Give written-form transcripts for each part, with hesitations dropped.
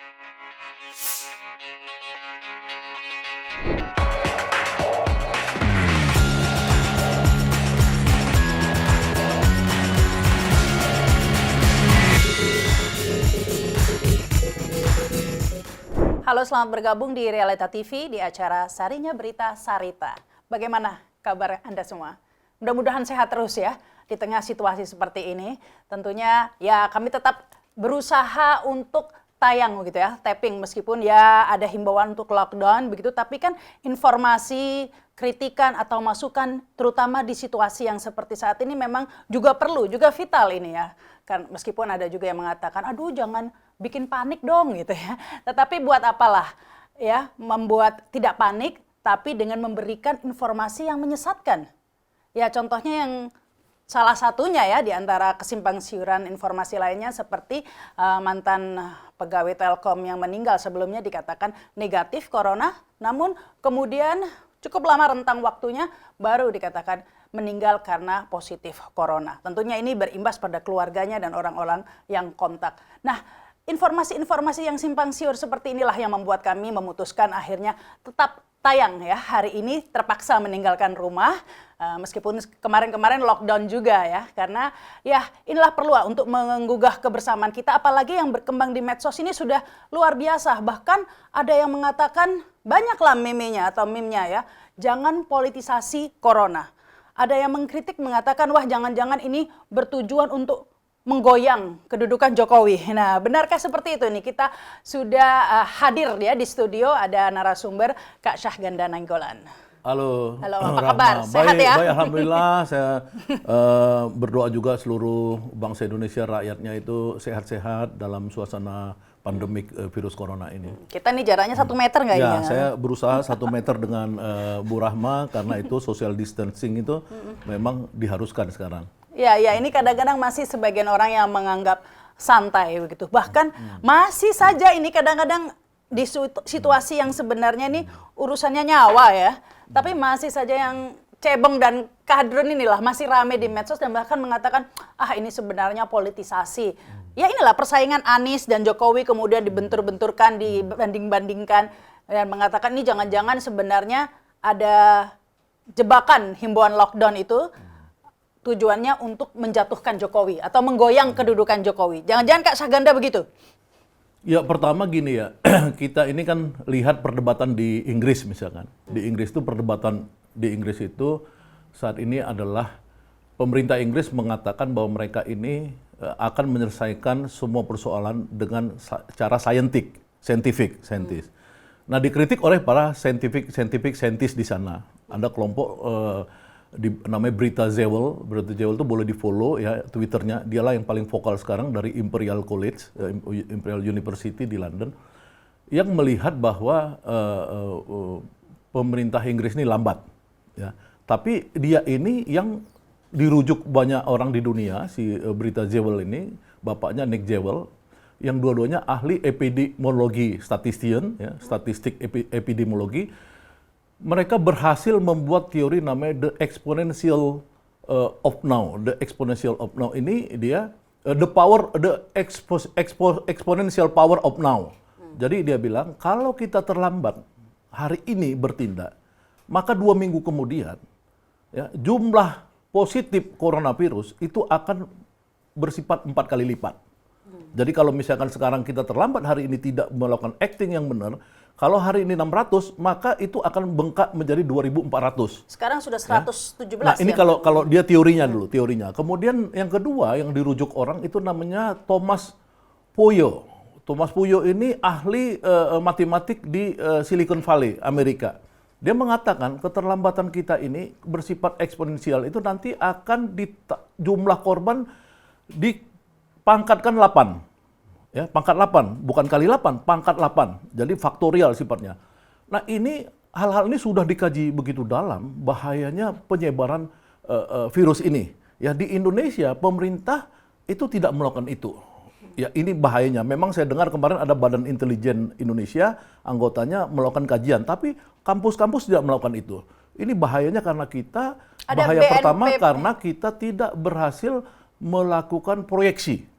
Halo, selamat bergabung di Realita TV di acara Sarinya Berita Sarita. Bagaimana kabar Anda semua? Mudah-mudahan sehat terus ya di tengah situasi seperti ini. Tentunya ya kami tetap berusaha untuk tayang gitu ya, tapping meskipun ya ada himbauan untuk lockdown begitu, tapi kan informasi, kritikan atau masukan terutama di situasi yang seperti saat ini memang juga perlu, juga vital ini ya. Kan meskipun ada juga yang mengatakan, aduh jangan bikin panik dong gitu ya. Tetapi buat apalah ya membuat tidak panik, tapi dengan memberikan informasi yang menyesatkan. Ya contohnya yang salah satunya ya di antara kesimpang siuran informasi lainnya seperti mantan pegawai Telkom yang meninggal sebelumnya dikatakan negatif corona, namun kemudian cukup lama rentang waktunya baru dikatakan meninggal karena positif corona. Tentunya ini berimbas pada keluarganya dan orang-orang yang kontak. Nah, informasi-informasi yang simpang siur seperti inilah yang membuat kami memutuskan akhirnya tetap tayang ya hari ini, terpaksa meninggalkan rumah meskipun kemarin-kemarin lockdown juga ya, karena ya inilah perlu untuk menggugah kebersamaan kita, apalagi yang berkembang di medsos ini sudah luar biasa. Bahkan ada yang mengatakan banyaklah meme-nya atau meme-nya ya, jangan politisasi corona. Ada yang mengkritik mengatakan wah jangan-jangan ini bertujuan untuk menggoyang kedudukan Jokowi. Nah, benarkah seperti itu nih? Kita sudah hadir ya di studio, ada narasumber Kak Syahganda Nainggolan. Halo, apa kabar? Sehat ya? Baik, alhamdulillah. Saya berdoa juga seluruh bangsa Indonesia, rakyatnya itu sehat-sehat dalam suasana pandemik virus corona ini. Kita nih jaraknya 1 meter nggak ya? Ya, saya berusaha 1 meter dengan Bu Rahma karena itu social distancing itu memang diharuskan sekarang. Ya, ini kadang-kadang masih sebagian orang yang menganggap santai begitu. Bahkan masih saja ini kadang-kadang di situasi yang sebenarnya ini urusannya nyawa ya, tapi masih saja yang cebong dan kadrun inilah masih rame di medsos dan bahkan mengatakan ini sebenarnya politisasi. Ya inilah persaingan Anies dan Jokowi kemudian dibentur-benturkan, dibanding-bandingkan dan mengatakan ini jangan-jangan sebenarnya ada jebakan himbauan lockdown itu tujuannya untuk menjatuhkan Jokowi atau menggoyang kedudukan Jokowi. Jangan-jangan Kak Syahganda begitu? Ya pertama gini ya, kita ini kan lihat perdebatan di Inggris misalkan. Di Inggris itu perdebatan di Inggris itu saat ini adalah pemerintah Inggris mengatakan bahwa mereka ini akan menyelesaikan semua persoalan dengan cara saintis. Nah dikritik oleh para saintis di sana. Ada kelompok namanya Britta Zewell itu boleh di follow ya Twitternya. Dialah yang paling vokal sekarang dari Imperial College, Imperial University di London, yang melihat bahwa pemerintah Inggris ini lambat. Ya. Tapi dia ini yang dirujuk banyak orang di dunia, si Britta Zewell ini, bapaknya Nick Zewell, yang dua-duanya ahli epidemiologi, statistik epidemiologi. Mereka berhasil membuat teori namanya the exponential of now. The exponential of now ini dia exponential power of now. Jadi dia bilang kalau kita terlambat hari ini bertindak, maka 2 minggu kemudian ya, jumlah positif coronavirus itu akan bersifat 4 kali lipat. Jadi kalau misalkan sekarang kita terlambat hari ini tidak melakukan acting yang benar, kalau hari ini 600, maka itu akan bengkak menjadi 2.400. Sekarang sudah 117 ya? Nah ini kalau dia teorinya dulu, teorinya. Kemudian yang kedua yang dirujuk orang itu namanya Thomas Puyo. Thomas Puyo ini ahli matematik di Silicon Valley, Amerika. Dia mengatakan keterlambatan kita ini bersifat eksponensial itu nanti akan jumlah korban dipangkatkan 8. Ya, pangkat 8, bukan kali 8, pangkat 8. Jadi faktorial sifatnya. Nah, hal-hal ini sudah dikaji begitu dalam bahayanya penyebaran virus ini. Ya, di Indonesia pemerintah itu tidak melakukan itu. Ya, ini bahayanya. Memang saya dengar kemarin ada Badan Intelijen Indonesia, anggotanya melakukan kajian, tapi kampus-kampus tidak melakukan itu. Ini bahayanya karena bahaya pertama karena kita tidak berhasil melakukan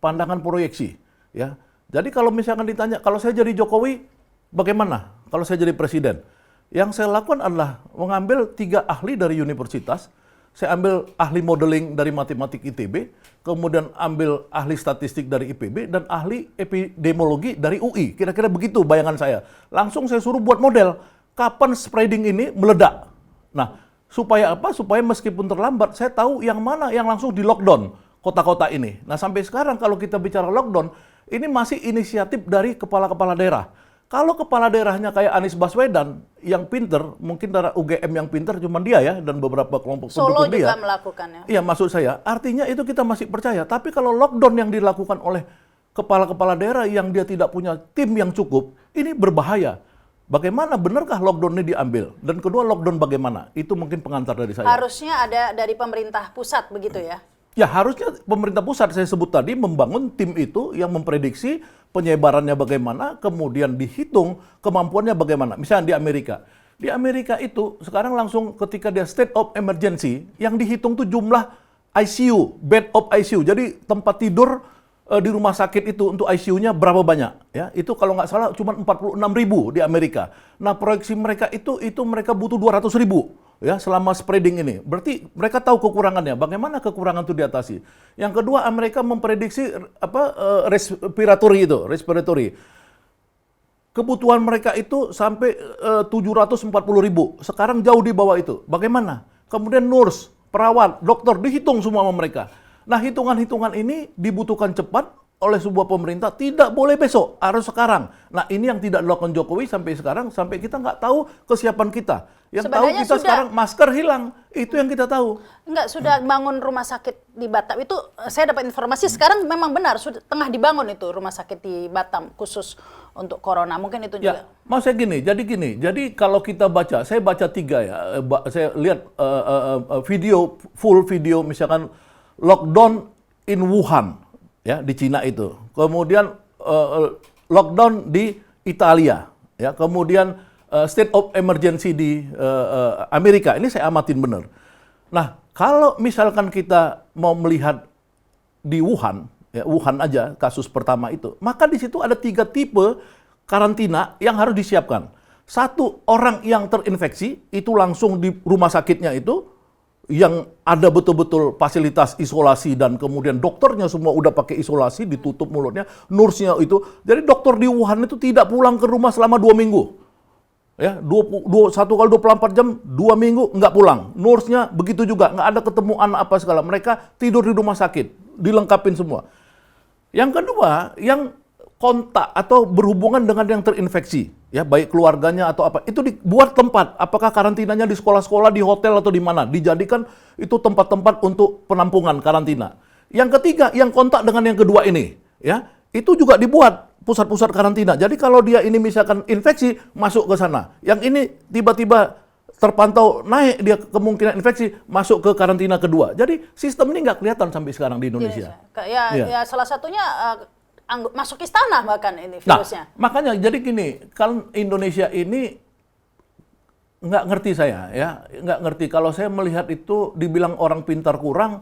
pandangan proyeksi. Ya, Jadi kalau misalkan ditanya, kalau saya jadi Jokowi, bagaimana? Kalau saya jadi presiden? Yang saya lakukan adalah mengambil 3 ahli dari universitas, saya ambil ahli modeling dari matematik ITB, kemudian ambil ahli statistik dari IPB, dan ahli epidemiologi dari UI. Kira-kira begitu bayangan saya. Langsung saya suruh buat model, kapan spreading ini meledak. Nah, supaya apa? Supaya meskipun terlambat, saya tahu yang mana yang langsung di lockdown kota-kota ini. Nah, sampai sekarang kalau kita bicara lockdown, ini masih inisiatif dari kepala-kepala daerah. Kalau kepala daerahnya kayak Anies Baswedan yang pinter, mungkin dari UGM yang pinter cuma dia ya, dan beberapa kelompok Solo pendukung dia. juga melakukannya. Iya, maksud saya, artinya itu kita masih percaya. Tapi kalau lockdown yang dilakukan oleh kepala-kepala daerah yang dia tidak punya tim yang cukup, ini berbahaya. Bagaimana, benarkah lockdown ini diambil? Dan kedua, lockdown bagaimana? Itu mungkin pengantar dari saya. Harusnya ada dari pemerintah pusat begitu ya? Ya, harusnya pemerintah pusat saya sebut tadi membangun tim itu yang memprediksi penyebarannya bagaimana, kemudian dihitung kemampuannya bagaimana. Misalnya di Amerika. Di Amerika itu sekarang langsung ketika dia state of emergency, yang dihitung tuh jumlah ICU, bed of ICU. Jadi tempat tidur di rumah sakit itu untuk ICU-nya berapa banyak? Ya, itu kalau nggak salah cuma 46.000 di Amerika. Nah, proyeksi mereka itu mereka butuh 200.000 ya selama spreading ini. Berarti mereka tahu kekurangannya. Bagaimana kekurangan itu diatasi? Yang kedua, Amerika memprediksi respiratory. Kebutuhan mereka itu sampai 740.000. Sekarang jauh di bawah itu. Bagaimana? Kemudian nurse, perawat, dokter dihitung semua sama mereka. Nah, hitungan-hitungan ini dibutuhkan cepat oleh sebuah pemerintah, tidak boleh besok, harus sekarang. Nah, ini yang tidak dilakukan Jokowi sampai sekarang, sampai kita nggak tahu kesiapan kita. Yang Sebenarnya tahu kita sekarang masker hilang, itu yang kita tahu. Enggak, sudah bangun rumah sakit di Batam. Itu saya dapat informasi sekarang memang benar, sudah tengah dibangun itu rumah sakit di Batam, khusus untuk corona. Mungkin itu juga. Ya, mau saya gini, jadi kalau kita baca, saya baca 3 ya, saya lihat full video misalkan, lockdown in Wuhan, ya di Cina itu. Kemudian lockdown di Italia, ya. Kemudian state of emergency di Amerika. Ini saya amatin benar. Nah, kalau misalkan kita mau melihat di Wuhan, ya Wuhan aja kasus pertama itu, maka di situ ada 3 tipe karantina yang harus disiapkan. 1, orang yang terinfeksi itu langsung di rumah sakitnya itu, yang ada betul-betul fasilitas isolasi dan kemudian dokternya semua udah pakai isolasi, ditutup mulutnya, nurse-nya itu. Jadi dokter di Wuhan itu tidak pulang ke rumah selama 2 minggu. Ya, 1 kali 24 jam, 2 minggu nggak pulang. Nurse-nya begitu juga, nggak ada ketemu anak apa segala. Mereka tidur di rumah sakit, dilengkapin semua. Yang kedua, yang kontak atau berhubungan dengan yang terinfeksi, ya baik keluarganya atau apa, itu dibuat tempat. Apakah karantinanya di sekolah-sekolah, di hotel atau di mana? Dijadikan itu tempat-tempat untuk penampungan karantina. Yang ketiga, yang kontak dengan yang kedua ini, ya itu juga dibuat pusat-pusat karantina. Jadi kalau dia ini misalkan infeksi, masuk ke sana. Yang ini tiba-tiba terpantau naik dia kemungkinan infeksi, masuk ke karantina kedua. Jadi sistem ini nggak kelihatan sampai sekarang di Indonesia. Ya, salah satunya masuk istana bahkan ini virusnya. Nah, makanya jadi gini, kan Indonesia ini nggak ngerti saya, ya nggak ngerti. Kalau saya melihat itu dibilang orang pintar kurang,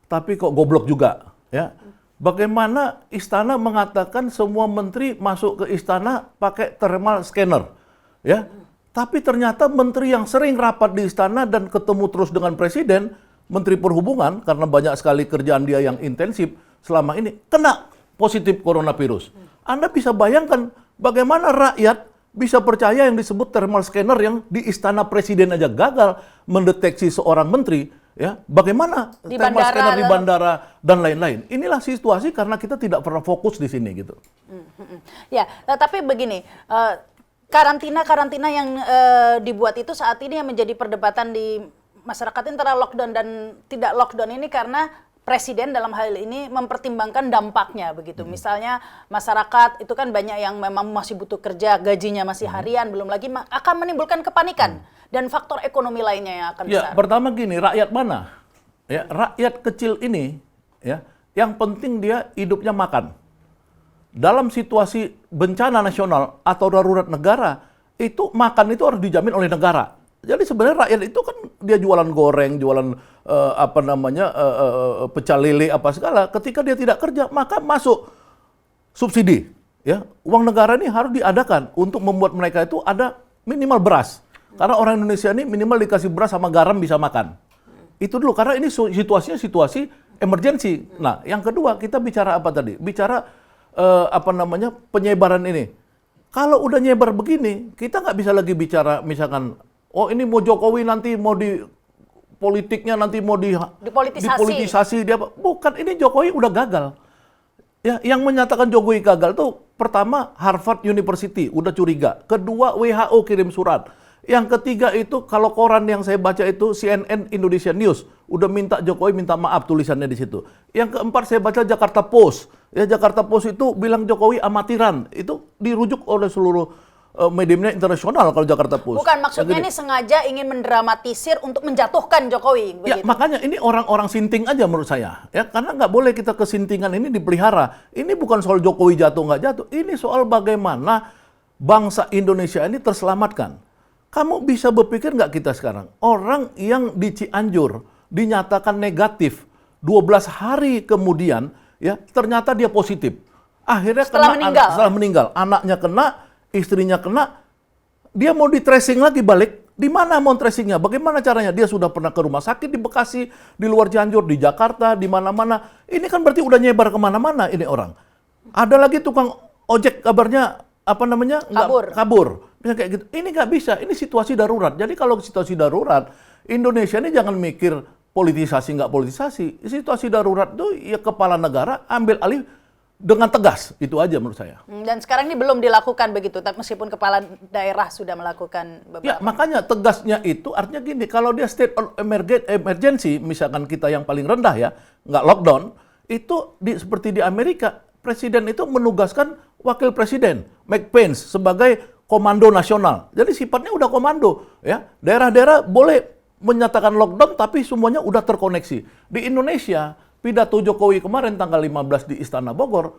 tapi kok goblok juga, ya. Bagaimana istana mengatakan semua menteri masuk ke istana pakai thermal scanner, ya. Tapi ternyata menteri yang sering rapat di istana dan ketemu terus dengan presiden, Menteri Perhubungan, karena banyak sekali kerjaan dia yang intensif selama ini, kena positif coronavirus. Anda bisa bayangkan bagaimana rakyat bisa percaya yang disebut thermal scanner yang di istana presiden aja gagal mendeteksi seorang menteri, ya. Bagaimana di thermal bandara, scanner di bandara dan lain-lain. Inilah situasi karena kita tidak pernah fokus di sini gitu. Ya, tapi begini, karantina yang dibuat itu saat ini yang menjadi perdebatan di masyarakat antara lockdown dan tidak lockdown ini karena Presiden dalam hal ini mempertimbangkan dampaknya begitu. Misalnya masyarakat itu kan banyak yang memang masih butuh kerja, gajinya masih harian, belum lagi akan menimbulkan kepanikan dan faktor ekonomi lainnya yang akan besar. Ya, pertama gini, rakyat mana? Ya, rakyat kecil ini, ya, yang penting dia hidupnya makan. Dalam situasi bencana nasional atau darurat negara, itu makan itu harus dijamin oleh negara. Jadi sebenarnya rakyat itu kan dia jualan goreng, jualan pecel lele apa segala. Ketika dia tidak kerja, maka masuk subsidi. Ya, uang negara ini harus diadakan untuk membuat mereka itu ada minimal beras. Karena orang Indonesia ini minimal dikasih beras sama garam bisa makan. Itu dulu, karena ini situasinya situasi emergensi. Nah, yang kedua kita bicara apa tadi? Bicara penyebaran ini. Kalau udah nyebar begini, kita nggak bisa lagi bicara misalkan, oh ini mau Jokowi nanti mau di politiknya nanti mau dipolitisasi dia. Bukan, ini Jokowi udah gagal. Ya, yang menyatakan Jokowi gagal tuh pertama Harvard University udah curiga, kedua WHO kirim surat, yang ketiga itu kalau koran yang saya baca itu CNN Indonesia News udah minta Jokowi minta maaf tulisannya di situ. Yang keempat saya baca Jakarta Post, ya Jakarta Post itu bilang Jokowi amatiran, itu dirujuk oleh seluruh media internasional kalau Jakarta Post. Bukan, maksudnya ini sengaja ingin mendramatisir untuk menjatuhkan Jokowi. Begitu. Ya, makanya ini orang-orang sinting aja menurut saya. Ya, karena nggak boleh kita kesintingan ini dipelihara. Ini bukan soal Jokowi jatuh nggak jatuh. Ini soal bagaimana bangsa Indonesia ini terselamatkan. Kamu bisa berpikir nggak kita sekarang? Orang yang di Cianjur dinyatakan negatif, 12 hari kemudian ya ternyata dia positif. Akhirnya setelah meninggal. Anaknya kena, istrinya kena, dia mau di tracing lagi balik. Di mana mau tracingnya? Bagaimana caranya? Dia sudah pernah ke rumah sakit di Bekasi, di luar Cianjur, di Jakarta, di mana-mana. Ini kan berarti udah nyebar kemana-mana ini orang. Ada lagi tukang ojek kabarnya kabur. Bisa kayak gitu. Ini nggak bisa. Ini situasi darurat. Jadi kalau situasi darurat, Indonesia ini jangan mikir politisasi nggak politisasi. Situasi darurat itu ya kepala negara ambil alih dengan tegas, itu aja menurut saya. Dan sekarang ini belum dilakukan begitu, meskipun kepala daerah sudah melakukan beberapa. Ya, makanya tegasnya itu artinya gini, kalau dia state of emergency, misalkan kita yang paling rendah ya, nggak lockdown, itu seperti di Amerika, presiden itu menugaskan wakil presiden, Mike Pence, sebagai komando nasional. Jadi sifatnya udah komando, ya. Daerah-daerah boleh menyatakan lockdown, tapi semuanya udah terkoneksi. Di Indonesia, pidato Jokowi kemarin tanggal 15 di Istana Bogor,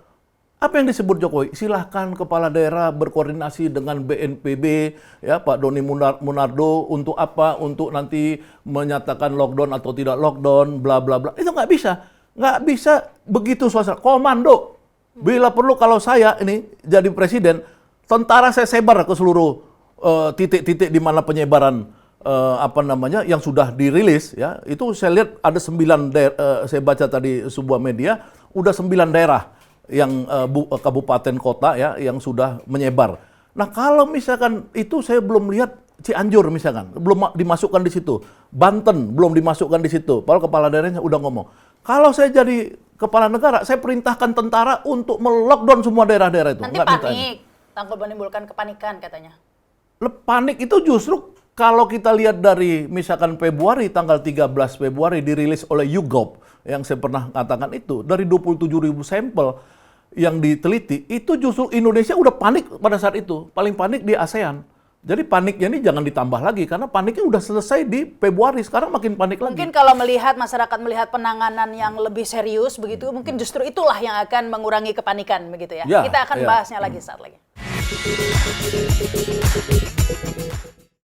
apa yang disebut Jokowi? Silahkan kepala daerah berkoordinasi dengan BNPB, ya Pak Doni Munardo, untuk apa? Untuk nanti menyatakan lockdown atau tidak lockdown, bla bla bla. Itu nggak bisa. Nggak bisa begitu suasana. Komando. Bila perlu kalau saya ini jadi presiden, tentara saya sebar ke seluruh titik-titik di mana penyebaran yang sudah dirilis, ya itu saya lihat ada 9 daerah, saya baca tadi sebuah media udah 9 daerah yang kabupaten kota ya yang sudah menyebar. Nah kalau misalkan itu saya belum lihat Cianjur misalkan belum dimasukkan di situ, Banten belum dimasukkan di situ, padahal kepala daerahnya udah ngomong. Kalau saya jadi kepala negara, saya perintahkan tentara untuk melockdown semua daerah-daerah itu. Nanti panik, takut menimbulkan kepanikan katanya. Panik itu justru kalau kita lihat dari misalkan Februari, tanggal 13 Februari dirilis oleh YouGov, yang saya pernah katakan itu, dari 27.000 sampel yang diteliti, itu justru Indonesia udah panik pada saat itu. Paling panik di ASEAN. Jadi paniknya ini jangan ditambah lagi, karena paniknya udah selesai di Februari, sekarang makin panik lagi. Mungkin kalau masyarakat melihat penanganan yang lebih serius, begitu, mungkin justru itulah yang akan mengurangi kepanikan, begitu ya. Kita akan bahasnya lagi saat lagi.